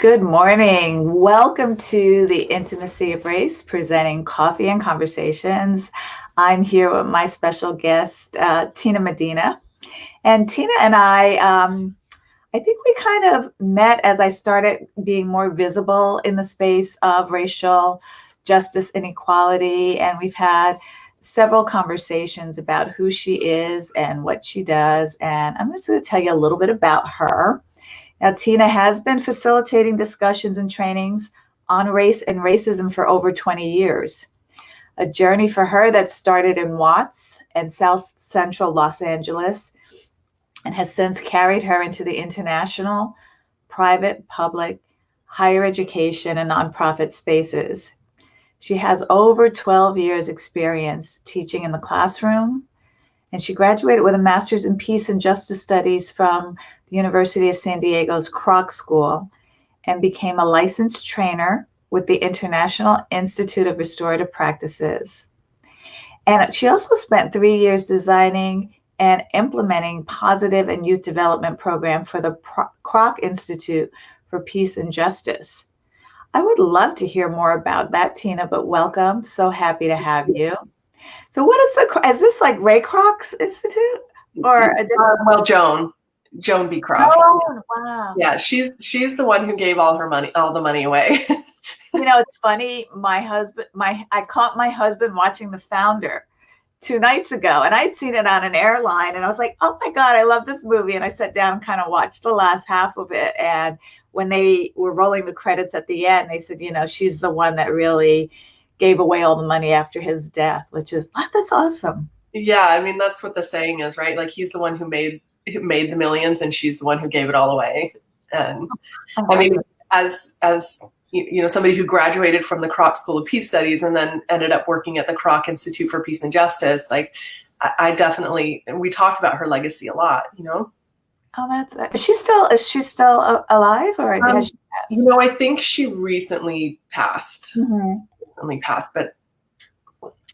Good morning. Welcome to the Intimacy of Race, presenting Coffee and Conversations. I'm here with my special guest, Tina Medina. And Tina and I think we kind of met as I started being more visible in the space of racial justice and equality. And we've had several conversations about who she is and what she does. And I'm just going to tell you a little bit about her. Now, Tina has been facilitating discussions and trainings on race and racism for over 20 years. A journey for her that started in Watts and South Central Los Angeles and has since carried her into the international, private, public, higher education, and nonprofit spaces. She has over 12 years experience teaching in the classroom, and she graduated with a master's in peace and justice studies from the University of San Diego's Kroc School and became a licensed trainer with the International Institute of Restorative Practices. And she also spent 3 years designing and implementing positive and youth development program for the Kroc Institute for Peace and Justice. I would love to hear more about that, Tina, but welcome. So happy to have you. So what is this like Ray Kroc's Institute or well, Joan B. Kroc. Oh, wow. Yeah, she's the one who gave all the money away. You know, it's funny. I caught my husband watching The Founder 2 nights ago, and I'd seen it on an airline, and I was like, "Oh my God, I love this movie!" And I sat down and kind of watched the last half of it. And when they were rolling the credits at the end, they said, "You know, she's the one that really gave away all the money after his death," which is that's awesome. Yeah, I mean that's what the saying is, right? Like he's the one who made the millions, and she's the one who gave it all away. And I mean, as you know, somebody who graduated from the Kroc School of Peace Studies and then ended up working at the Kroc Institute for Peace and Justice, like I definitely, we talked about her legacy a lot, you know. Oh, is she still alive, or has she passed? You know, I think she recently passed. Mm-hmm. But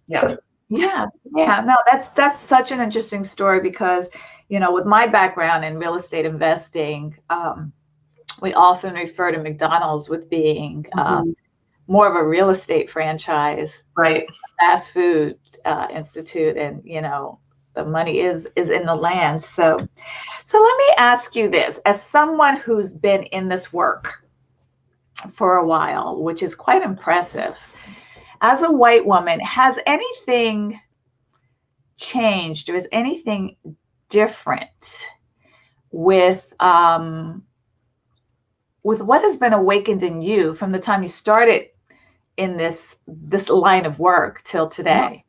yeah. No, that's such an interesting story because, you know, with my background in real estate investing, we often refer to McDonald's with being more of a real estate franchise, right? Fast food institute, and you know the money is in the land. So let me ask you this: as someone who's been in this work for a while, which is quite impressive, as a white woman, has anything changed, or is anything different with what has been awakened in you from the time you started in this line of work till today?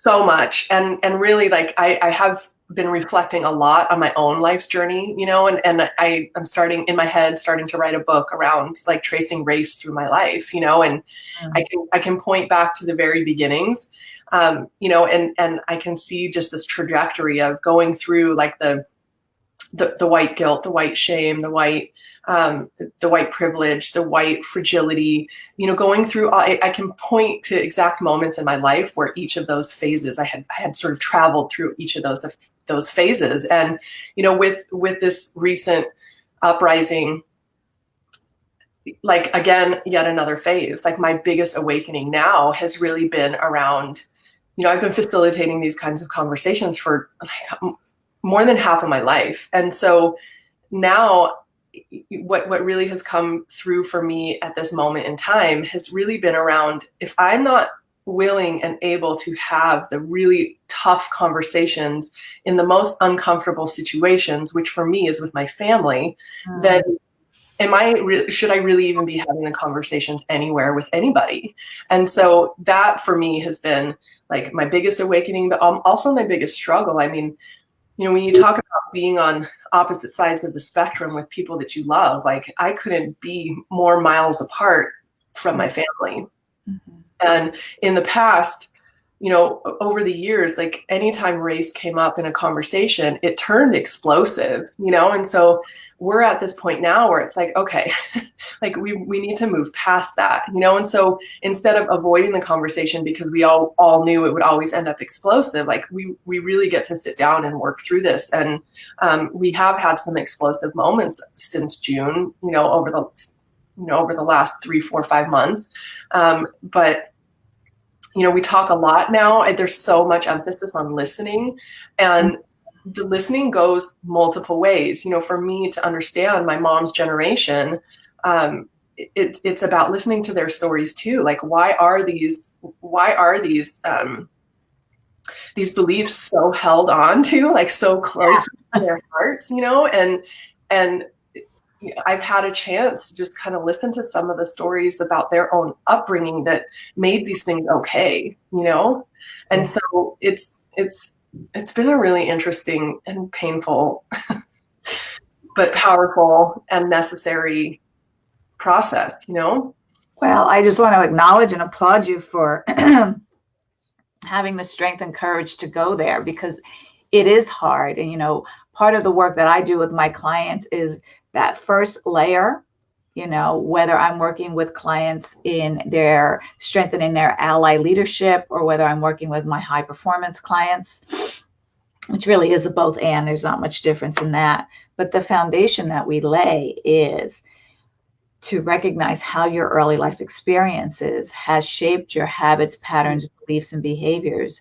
So much. And really, like I have been reflecting a lot on my own life's journey, you know, and I'm starting to write a book around like tracing race through my life, you know, and I can point back to the very beginnings, you know, and I can see just this trajectory of going through like the white guilt, the white shame, the white privilege, the white fragility, you know, going through, I can point to exact moments in my life where each of those phases, I had sort of traveled through each of those phases. And, you know, with this recent uprising, like, again, yet another phase, like my biggest awakening now has really been around, you know, I've been facilitating these kinds of conversations for like more than half of my life. And so now what really has come through for me at this moment in time has really been around, if I'm not willing and able to have the really tough conversations in the most uncomfortable situations, which for me is with my family, then should I really even be having the conversations anywhere with anybody? And so that for me has been like my biggest awakening, but also my biggest struggle. I mean, you know, when you talk about being on opposite sides of the spectrum with people that you love, like I couldn't be more miles apart from my family. Mm-hmm. And in the past, over the years, like anytime race came up in a conversation, it turned explosive, and so we're at this point now where it's like, okay, like we need to move past that, and so instead of avoiding the conversation because we all knew it would always end up explosive, like we really get to sit down and work through this. And we have had some explosive moments since June, over the last 3, 4, 5 months. But we talk a lot now. There's so much emphasis on listening, and the listening goes multiple ways. For me to understand my mom's generation, it's about listening to their stories too. Like, why are these beliefs so held on to, like so close to their hearts, and I've had a chance to just kind of listen to some of the stories about their own upbringing that made these things okay, and so it's been a really interesting and painful but powerful and necessary process. Well, I just want to acknowledge and applaud you for having the strength and courage to go there, because it is hard. And, part of the work that I do with my clients is that first layer, whether I'm working with clients in their strengthening their ally leadership, or whether I'm working with my high performance clients, which really is a both and, there's not much difference in that. But the foundation that we lay is to recognize how your early life experiences has shaped your habits, patterns, beliefs, and behaviors,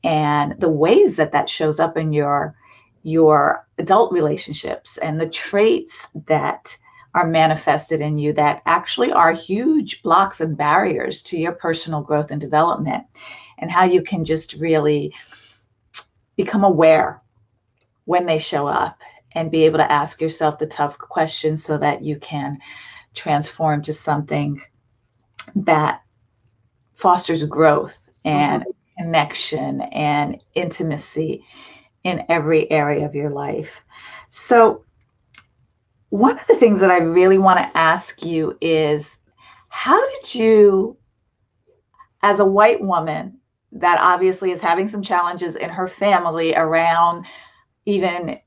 and the ways that shows up in your adult relationships, and the traits that are manifested in you that actually are huge blocks and barriers to your personal growth and development, and how you can just really become aware when they show up and be able to ask yourself the tough questions so that you can transform to something that fosters growth and connection and intimacy in every area of your life. So one of the things that I really want to ask you is, how did you, as a white woman that obviously is having some challenges in her family around even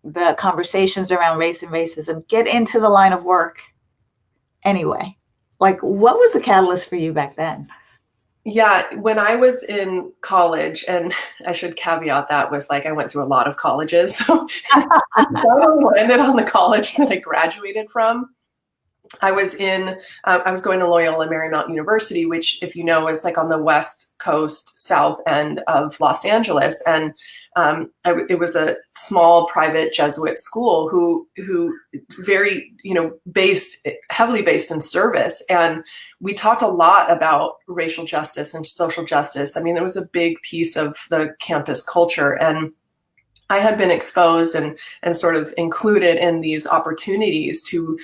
the conversations around race and racism, get into the line of work anyway? Like, what was the catalyst for you back then? Yeah, when I was in college, and I should caveat that with, like, I went through a lot of colleges. So I landed on the college that I graduated from. I was going to Loyola Marymount University, which, if you know, is like on the west coast, south end of Los Angeles. And it was a small private Jesuit school who very, heavily based in service. And we talked a lot about racial justice and social justice. I mean, it was a big piece of the campus culture. And I had been exposed and sort of included in these opportunities to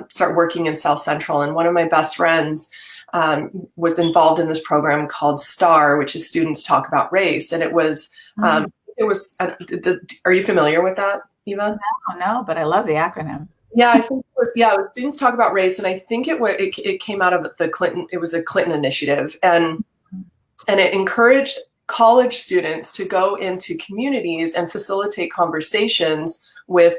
start working in South Central. And one of my best friends was involved in this program called STAR, which is Students Talk About Race. And it was, are you familiar with that, Eva? No, but I love the acronym. Yeah, I think it was Students Talk About Race. And I think it came out of the Clinton, it was a Clinton initiative. And it encouraged college students to go into communities and facilitate conversations with,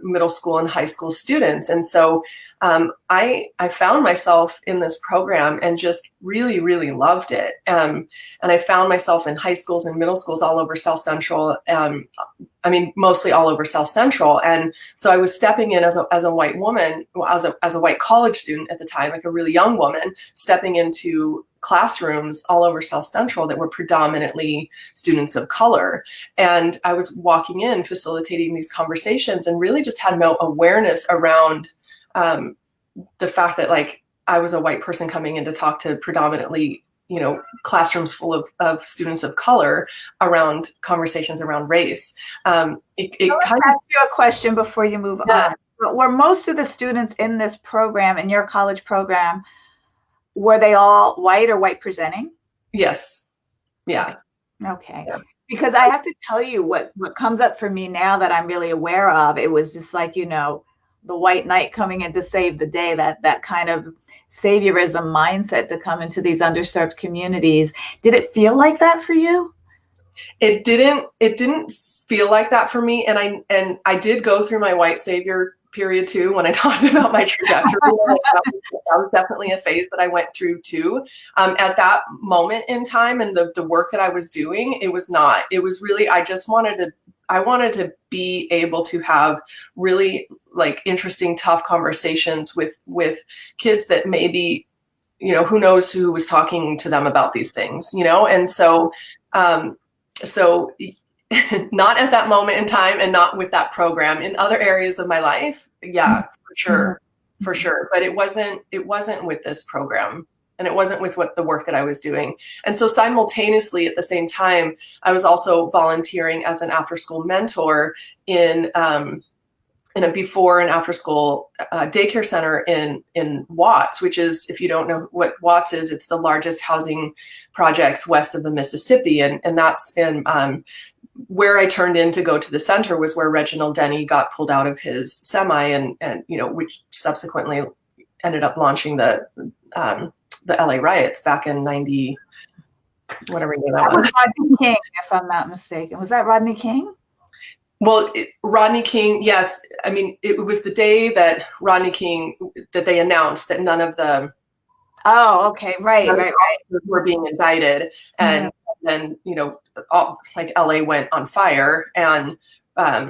middle school and high school students. And so I found myself in this program and just really, really loved it. And I found myself in high schools and middle schools all over South Central. Mostly all over South Central. And so I was stepping in as a white woman, as a white college student at the time, like a really young woman, stepping into classrooms all over South Central that were predominantly students of color. And I was walking in, facilitating these conversations, and really just had no awareness around the fact that, like, I was a white person coming in to talk to predominantly, classrooms full of students of color around conversations around race. Let me ask you a question before you move on. Were most of the students in this program, in your college program, were they all white or white presenting? Yes. Yeah. Okay. Yeah. Because I have to tell you what comes up for me now that I'm really aware of, it was just like, the white knight coming in to save the day, that kind of saviorism mindset to come into these underserved communities. Did it feel like that for you? It didn't feel like that for me. And I did go through my white savior period too, when I talked about my trajectory. That was definitely a phase that I went through too. At that moment in time, and the work that I was doing, it was not. It was really, I wanted to be able to have really like interesting, tough conversations with kids that maybe, who knows who was talking to them about these things, and so not at that moment in time, and not with that program. In other areas of my life, yeah, for sure. But it wasn't with this program, and it wasn't with the work that I was doing. And so simultaneously, at the same time, I was also volunteering as an after-school mentor in a before and after school daycare center in Watts, which is, if you don't know what Watts is, it's the largest housing projects west of the Mississippi. And that's in where I turned in to go to the center, was where Reginald Denny got pulled out of his semi, and which subsequently ended up launching the LA riots back in 90, whatever year that was. Rodney King, if I'm not mistaken. Was that Rodney King? Well, Rodney King, yes. I mean, it was the day that Rodney King, that they announced that none of the right. were being indicted, and then all, like, LA went on fire, and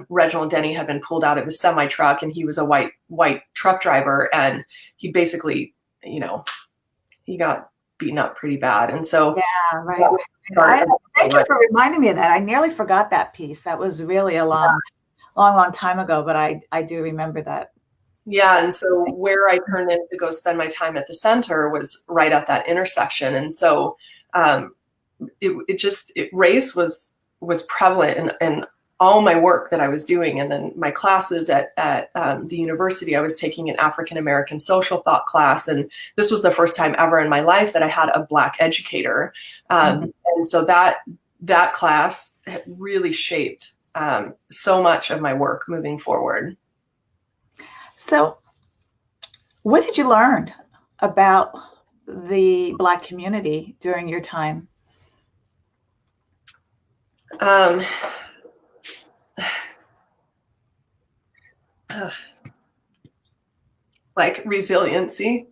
Reginald Denny had been pulled out of his semi truck, and he was a white truck driver, and he basically, he got beaten up pretty bad, and so yeah, right. Thank you for reminding me of that. I nearly forgot that piece. That was really a long time ago, but I do remember that. Yeah, and so where I turned in to go spend my time at the center was right at that intersection, and so race was prevalent in all my work that I was doing. And then my classes at the university, I was taking an African American social thought class, and this was the first time ever in my life that I had a Black educator, and so that class really shaped so much of my work moving forward. So, what did you learn about the Black community during your time? Like resiliency.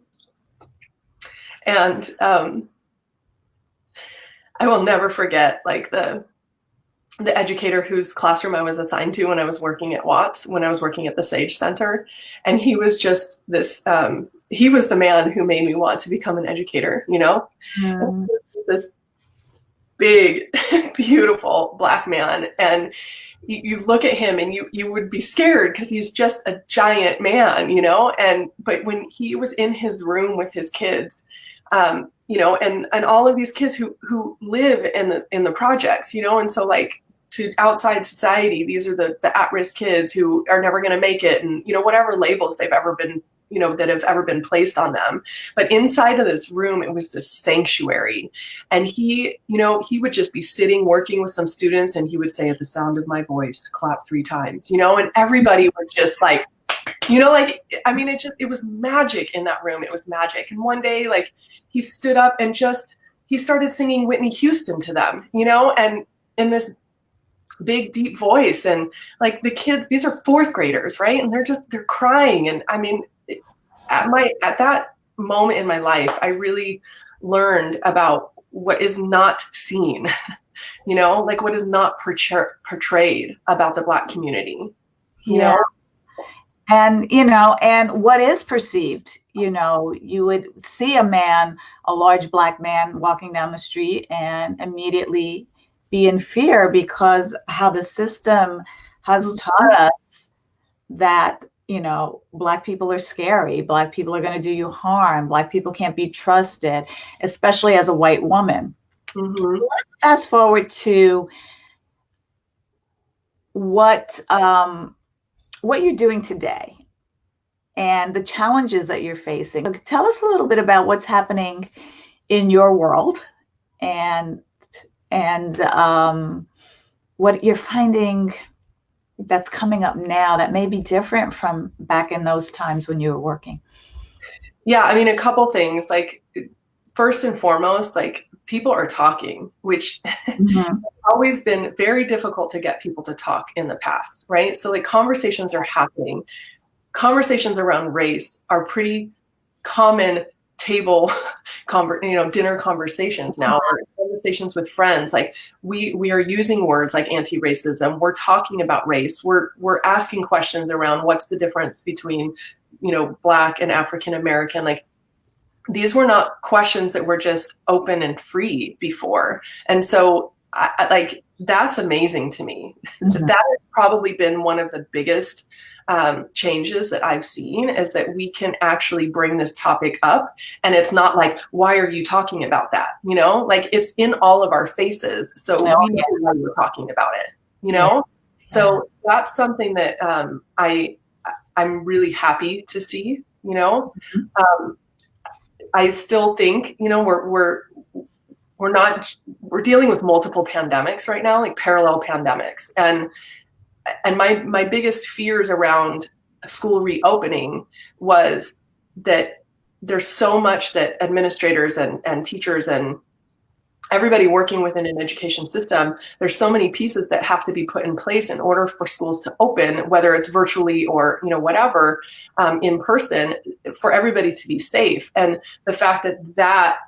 And I will never forget, like, the educator whose classroom I was assigned to when I was working at Watts, when I was working at the Sage Center. And he was just this, he was the man who made me want to become an educator, This big, beautiful Black man. And you look at him and you would be scared because he's just a giant man, but when he was in his room with his kids, and all of these kids who live in the projects, and so, like, to outside society, these are the at-risk kids who are never going to make it, and whatever labels they've ever been, that have ever been placed on them. But inside of this room, it was this sanctuary. And he would just be sitting working with some students, and he would say, "At the sound of my voice, clap 3 times," and everybody would just, like, it was magic in that room. It was magic. And one day, like, he stood up and he started singing Whitney Houston to them, and in this big, deep voice. And, like, the kids, these are 4th graders, right? And they're crying. And I mean, at that moment in my life, I really learned about what is not seen, like what is not portrayed about the Black community, Yeah. And, and what is perceived, you would see a large Black man walking down the street and immediately be in fear, because how the system has taught us that, Black people are scary. Black people are going to do you harm. Black people can't be trusted, especially as a white woman. Let's fast forward to what you're doing today and the challenges that you're facing. Tell us a little bit about what's happening in your world and what you're finding that's coming up now that may be different from back in those times when you were working? Yeah, I mean, a couple things. Like, first and foremost, like people are talking, which Mm-hmm. always been very difficult to get people to talk in the past, right? So like conversations are happening. Conversations around race are pretty common table dinner conversations now, or conversations with friends. Like we are using words like anti-racism. We're talking about race. We're asking questions around what's the difference between, Black and African American. Like these were not questions that were just open and free before. And so like that's amazing to me. Mm-hmm. That has probably been one of the biggest changes that I've seen, is that we can actually bring this topic up, and it's not like, why are you talking about that? Like it's in all of our faces. So Oh, we know yeah. why we're talking about it, Yeah. Yeah. So that's something that I'm really happy to see. Um, I still think, we're dealing with multiple pandemics right now, like parallel pandemics. And my biggest fears around school reopening was that there's so much that administrators and teachers and everybody working within an education system, there's so many pieces that have to be put in place in order for schools to open, whether it's virtually or whatever, in person, for everybody to be safe. And the fact that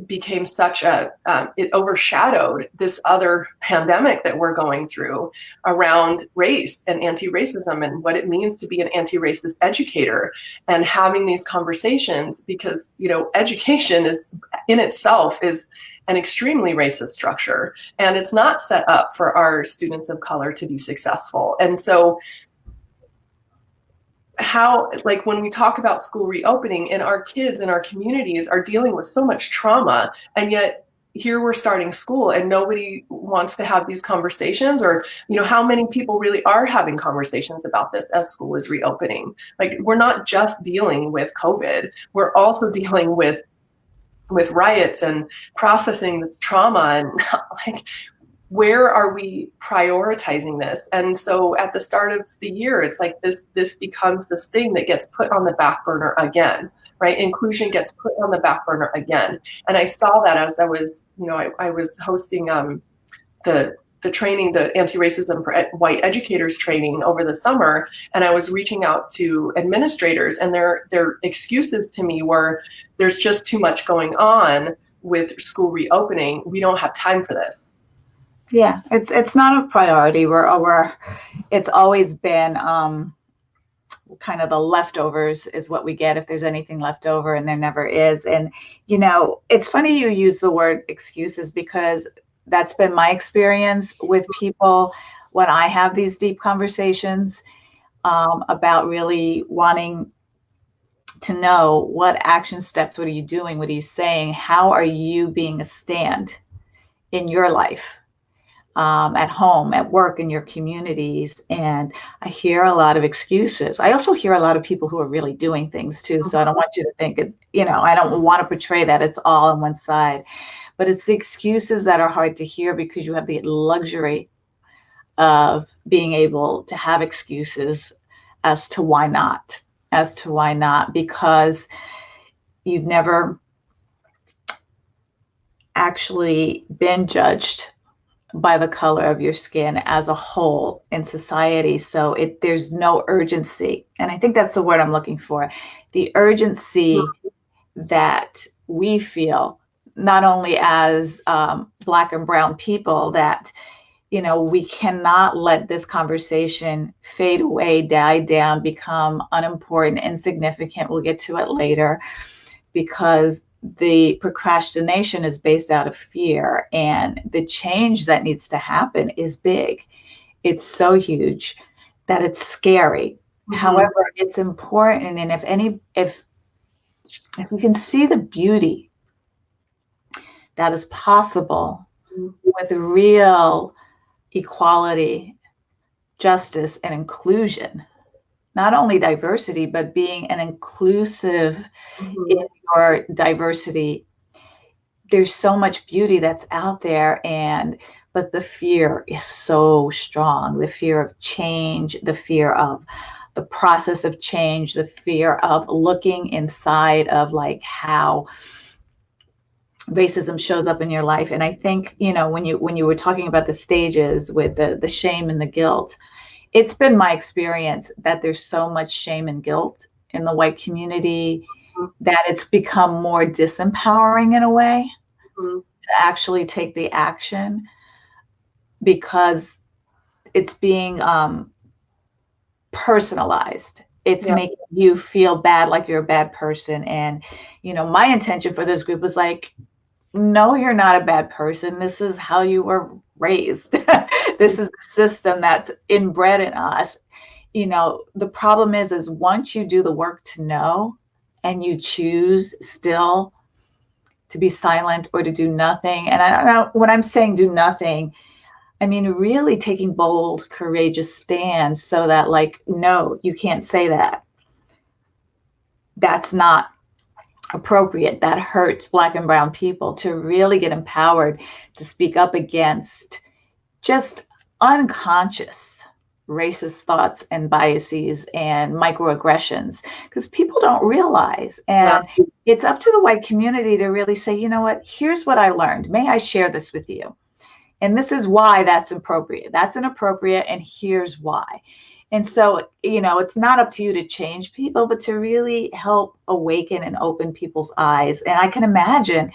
became such it overshadowed this other pandemic that we're going through around race and anti-racism, and what it means to be an anti-racist educator, and having these conversations, because education is in itself is an extremely racist structure, and it's not set up for our students of color to be successful. And so how, like, when we talk about school reopening, and our kids and our communities are dealing with so much trauma, and yet here we're starting school and nobody wants to have these conversations, or how many people really are having conversations about this as school is reopening. Like, we're not just dealing with COVID, we're also dealing with riots and processing this trauma, and like, where are we prioritizing this? And so at the start of the year, it's like this becomes this thing that gets put on the back burner again, right? Inclusion gets put on the back burner again. And I saw that as I was, I was hosting the training, the anti-racism for white educators training over the summer, and I was reaching out to administrators, and their excuses to me were, there's just too much going on with school reopening. We don't have time for this. Yeah, it's not a priority. It's always been kind of the leftovers is what we get if there's anything left over, and there never is. And it's funny you use the word excuses, because that's been my experience with people when I have these deep conversations about really wanting to know what action steps, what are you doing, what are you saying, how are you being a stand in your life, at home, at work, in your communities. And I hear a lot of excuses. I also hear a lot of people who are really doing things too. So I don't want you to think, I don't want to portray that it's all on one side, but it's the excuses that are hard to hear, because you have the luxury of being able to have excuses as to why not, because you've never actually been judged by the color of your skin as a whole in society. So there's no urgency. And I think that's the word I'm looking for. The urgency that we feel, not only as Black and brown people, that, we cannot let this conversation fade away, die down, become unimportant, insignificant. We'll get to it later, because the procrastination is based out of fear, and the change that needs to happen is big. It's so huge that it's scary. Mm-hmm. However, it's important. And if we can see the beauty that is possible with real equality, justice, and inclusion, not only diversity, but being an inclusive in your diversity. There's so much beauty that's out there, and but the fear is so strong. The fear of change, the fear of the process of change, the fear of looking inside of like how racism shows up in your life. And I think, you know, when you were talking about the stages with the shame and the guilt, it's been my experience that there's so much shame and guilt in the white community that it's become more disempowering in a way to actually take the action, because it's being personalized. It's Yeah. making you feel bad, like you're a bad person. And, you know, my intention for this group was like, no, you're not a bad person. This is how you were raised. This is the system that's inbred in us. You know, the problem is once you do the work to know and you choose still to be silent or to do nothing. And I don't know, when I'm saying do nothing, I mean, really taking bold, courageous stands so that, like, no, you can't say that. That's not appropriate. That hurts Black and Brown people, to really get empowered to speak up against just unconscious racist thoughts and biases and microaggressions, because people don't realize. Yeah. And it's up to the white community to really say, you know what, here's what I learned. May I share this with you? And this is why that's appropriate. That's inappropriate, and here's why. And so, you know, it's not up to you to change people, but to really help awaken and open people's eyes. And I can imagine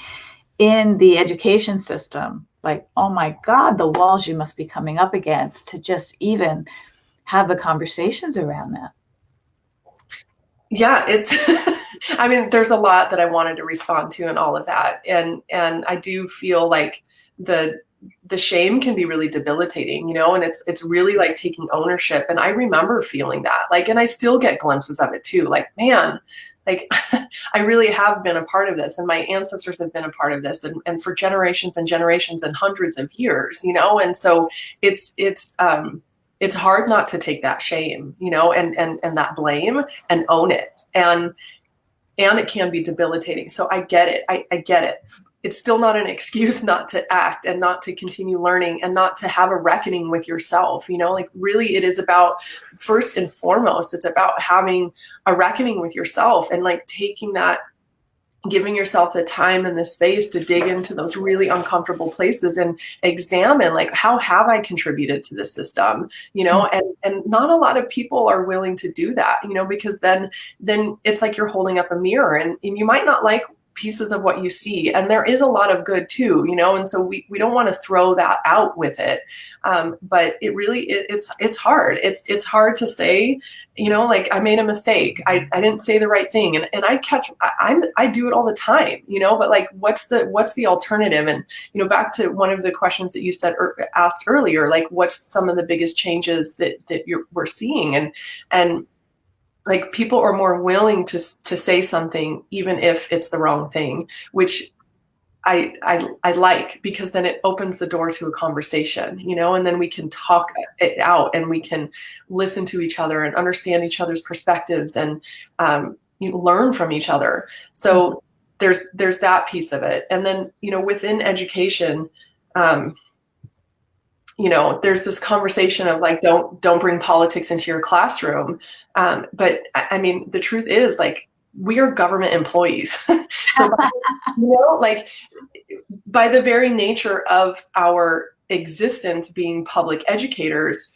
in the education system, like, oh my God, the walls you must be coming up against to just even have the conversations around that. Yeah, it's I mean, there's a lot that I wanted to respond to and all of that. And I do feel like the shame can be really debilitating, you know, and it's really like taking ownership. And I remember feeling that, like, and I still get glimpses of it too. Like, man, like I really have been a part of this, and my ancestors have been a part of this, and for generations and generations and hundreds of years, you know. And so it's hard not to take that shame, you know, and that blame and own it. And it can be debilitating. So I get it. I get it. It's still not an excuse not to act and not to continue learning and not to have a reckoning with yourself. You know, like, really, it is about, first and foremost, it's about having a reckoning with yourself and like taking that, giving yourself the time and the space to dig into those really uncomfortable places and examine, like, how have I contributed to the system, you know. And not a lot of people are willing to do that, you know, because then it's like you're holding up a mirror, and you might not like pieces of what you see, and there is a lot of good too, you know. And so we don't want to throw that out with it, but it really it's hard. It's hard to say, you know, like, I made a mistake, I didn't say the right thing, and I do it all the time, you know. But like, what's the alternative? And, you know, back to one of the questions that you said or asked earlier, like, what's some of the biggest changes that we're seeing? And like, people are more willing to say something even if it's the wrong thing, which I like, because then it opens the door to a conversation, you know, and then we can talk it out, and we can listen to each other and understand each other's perspectives, and you learn from each other. So there's that piece of it. And then, you know, within education, you know, there's this conversation of like, don't bring politics into your classroom. But I mean, the truth is, like, we are government employees. So, you know, like, by the very nature of our existence being public educators,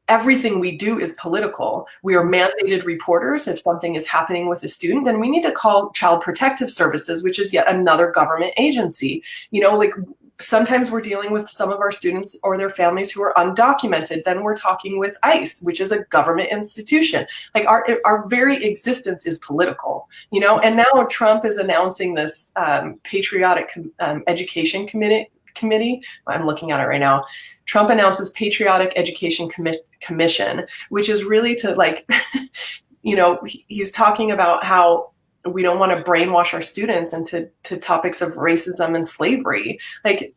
everything we do is political. We are mandated reporters. If something is happening with a student, then we need to call Child Protective Services, which is yet another government agency. You know, like, sometimes we're dealing with some of our students or their families who are undocumented. Then we're talking with ICE, which is a government institution. Like, our very existence is political, you know. And now Trump is announcing this patriotic education committee. I'm looking at it right now. Trump announces Patriotic Education Commission, which is really to, like, you know, he's talking about how we don't want to brainwash our students into topics of racism and slavery. Like,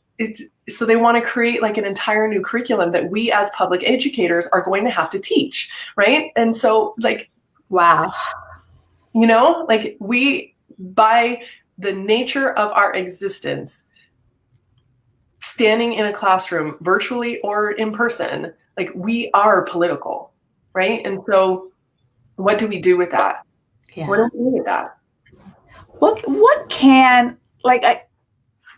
so they want to create like an entire new curriculum that we as public educators are going to have to teach, right? And so, like, Wow. you know, like, we, by the nature of our existence, standing in a classroom, virtually or in person, like we are political, right? And so what do we do with that? What do Yeah. we do with that? What can, like,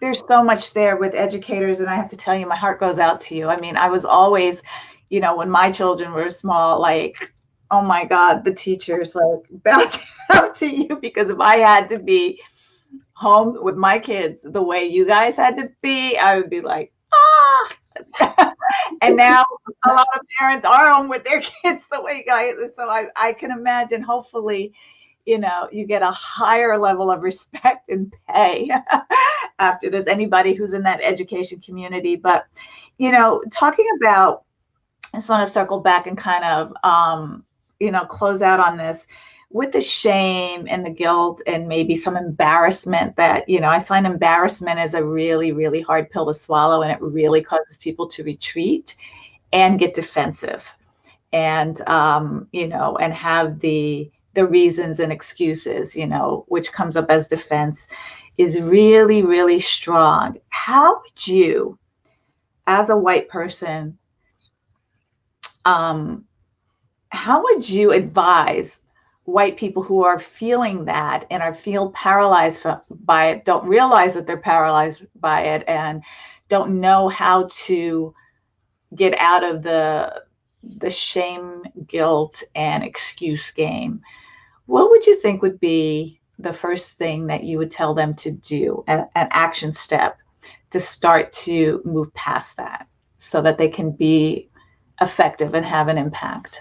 there's so much there with educators, and I have to tell you, my heart goes out to you. I mean, I was always, when my children were small, like, oh my God, the teachers, like, bow down to you, because if I had to be home with my kids the way you guys had to be, I would be like, ah. And now a lot of parents are home with their kids the way you guys. So I can imagine, hopefully, you get a higher level of respect and pay after this, anybody who's in that education community. But, talking about, I just want to circle back and kind of, close out on this with the shame and the guilt and maybe some embarrassment that, I find embarrassment is a really, really hard pill to swallow, and it really causes people to retreat and get defensive and, and have the reasons and excuses, which comes up as defense, is really, really strong. How would you, as a white person, how would you advise white people who are feeling that and feel paralyzed by it, don't realize that they're paralyzed by it, and don't know how to get out of the shame, guilt, and excuse game? What would you think would be the first thing that you would tell them to do, an action step to start to move past that so that they can be effective and have an impact?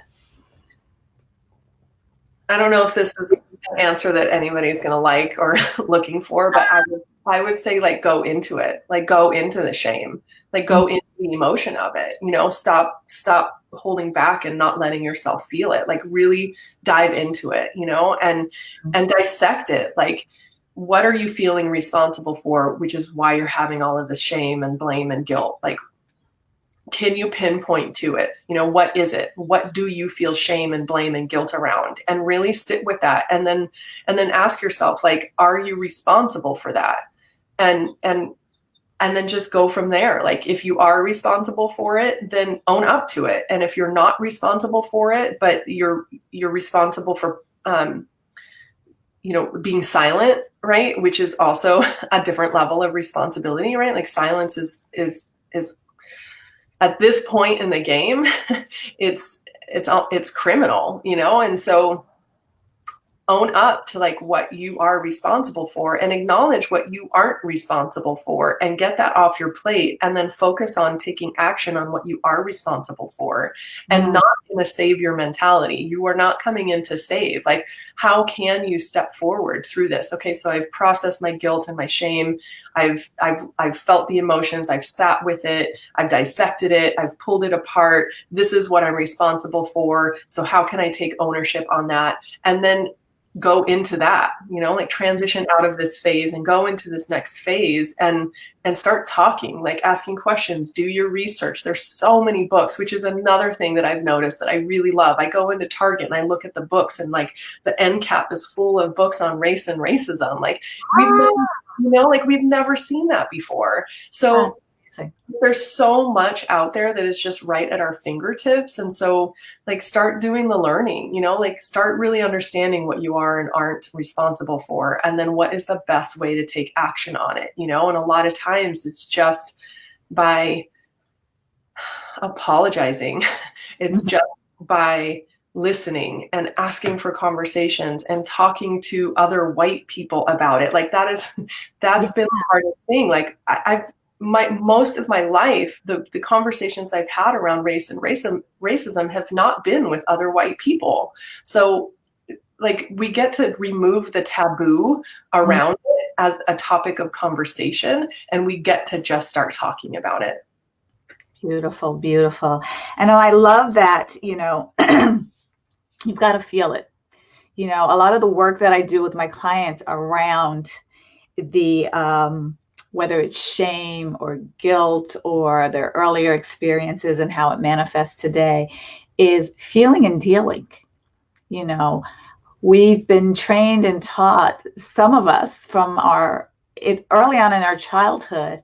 I don't know if this is an answer that anybody's going to like or looking for, but I would say, like, go into it, like go into the shame, like go into the emotion of it, stop holding back and not letting yourself feel it, like really dive into it, and dissect it. Like, what are you feeling responsible for, which is why you're having all of this shame and blame and guilt? Like, can you pinpoint to it? What is it? What do you feel shame and blame and guilt around? And really sit with that. And then ask yourself, like, are you responsible for that? And then just go from there. Like, if you are responsible for it, then own up to it. And if you're not responsible for it, but you're responsible for, being silent, right? Which is also a different level of responsibility, right? Like, silence is at this point in the game, it's criminal, and so own up to, like, what you are responsible for, and acknowledge what you aren't responsible for, and get that off your plate, and then focus on taking action on what you are responsible for, and not in a savior mentality. You are not coming in to save. Like, how can you step forward through this? Okay, so I've processed my guilt and my shame. I've felt the emotions. I've sat with it. I've dissected it. I've pulled it apart. This is what I'm responsible for. So how can I take ownership on that? And then go into that, like, transition out of this phase and go into this next phase, and start talking, like, asking questions, do your research. There's so many books, which is another thing that I've noticed that I really love. I go into Target and I look at the books, and, like, the end cap is full of books on race and racism. Like, we've never seen that before. So there's so much out there that is just right at our fingertips. And so, like, start doing the learning, like, start really understanding what you are and aren't responsible for. And then what is the best way to take action on it, and a lot of times it's just by apologizing. It's just by listening and asking for conversations and talking to other white people about it. Like, that's been the hardest thing. Like, most of my life, the conversations I've had around race and racism have not been with other white people. So, like, we get to remove the taboo around it as a topic of conversation, and we get to just start talking about it. Beautiful, beautiful. And I love that, you've got to feel it. A lot of the work that I do with my clients around the, whether it's shame or guilt or their earlier experiences and how it manifests today, is feeling and dealing. We've been trained and taught, some of us from early on in our childhood,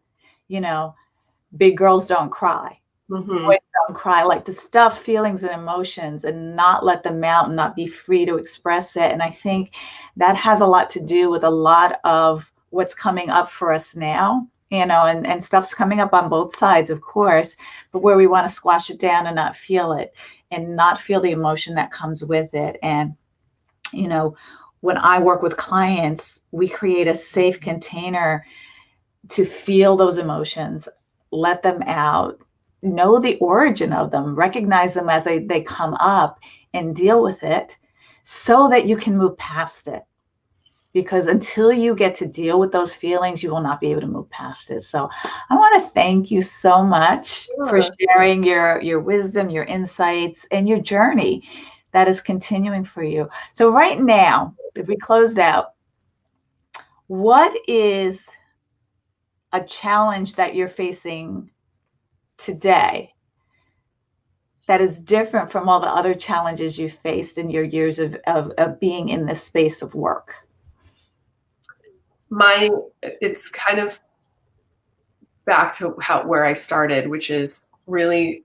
big girls don't cry. Mm-hmm. Boys don't cry, like the stuff, feelings and emotions, and not let them out and not be free to express it. And I think that has a lot to do with a lot of what's coming up for us now, and stuff's coming up on both sides, of course, but where we want to squash it down and not feel it and not feel the emotion that comes with it. And, when I work with clients, we create a safe container to feel those emotions, let them out, know the origin of them, recognize them as they come up, and deal with it so that you can move past it. Because until you get to deal with those feelings, you will not be able to move past it. So I want to thank you so much for Sure. sharing your wisdom, your insights, and your journey that is continuing for you. So right now, if we closed out, what is a challenge that you're facing today that is different from all the other challenges you faced in your years of being in this space of work? It's kind of back to where I started, which is really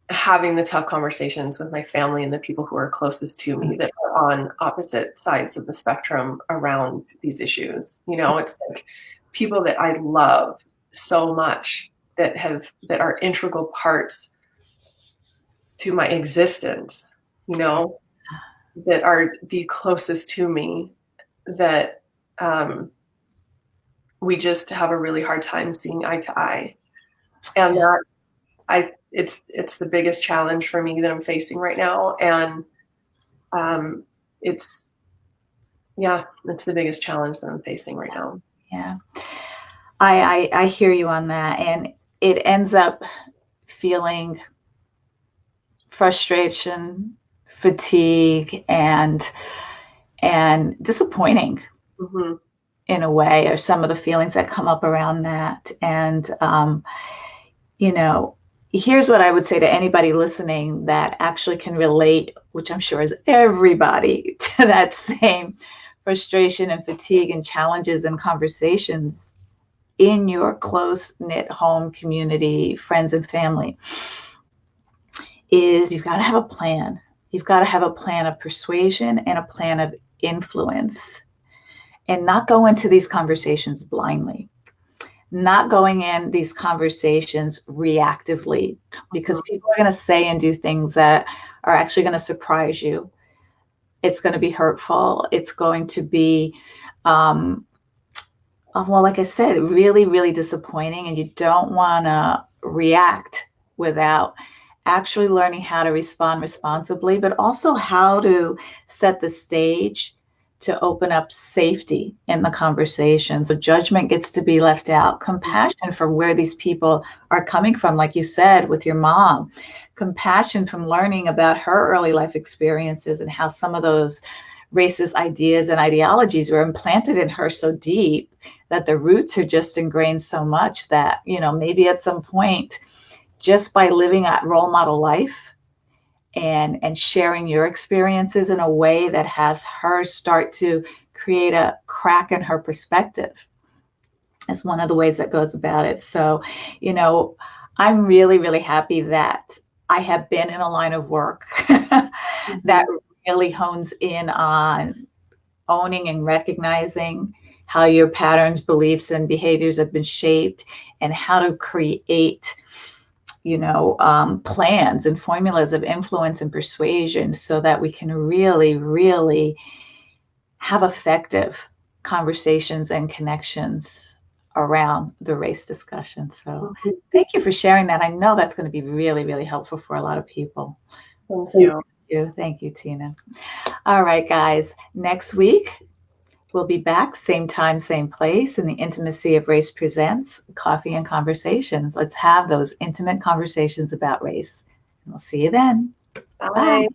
having the tough conversations with my family and the people who are closest to me that are on opposite sides of the spectrum around these issues. It's like people that I love so much that are integral parts to my existence, that are the closest to me, that we just have a really hard time seeing eye to eye. And it's the biggest challenge for me that I'm facing right now. And it's the biggest challenge that I'm facing right now. Yeah. I hear you on that. And it ends up feeling frustration, fatigue, and disappointing. Mm-hmm. In a way, or some of the feelings that come up around that. And here's what I would say to anybody listening that actually can relate, which I'm sure is everybody, to that same frustration and fatigue and challenges and conversations in your close-knit home community, friends and family, is you've got to have a plan. You've got to have a plan of persuasion and a plan of influence, and not go into these conversations blindly, not going in these conversations reactively, because people are going to say and do things that are actually going to surprise you. It's going to be hurtful. It's going to be, well, like I said, really, really disappointing. And you don't want to react without actually learning how to respond responsibly, but also how to set the stage to open up safety in the conversation. So judgment gets to be left out. Compassion for where these people are coming from, like you said, with your mom. Compassion from learning about her early life experiences and how some of those racist ideas and ideologies were implanted in her so deep that the roots are just ingrained so much that, maybe at some point, just by living a role model life and sharing your experiences in a way that has her start to create a crack in her perspective is one of the ways that goes about it. So, I'm really, really happy that I have been in a line of work that really hones in on owning and recognizing how your patterns, beliefs, and behaviors have been shaped, and how to create plans and formulas of influence and persuasion so that we can really, really have effective conversations and connections around the race discussion. So thank you for sharing that. I know that's going to be really, really helpful for a lot of people. Thank you. Thank you, Tina. All right, guys. Next week, we'll be back, same time, same place, in the Intimacy of Race presents Coffee and Conversations. Let's have those intimate conversations about race. And we'll see you then. Bye.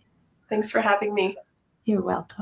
Thanks for having me. You're welcome.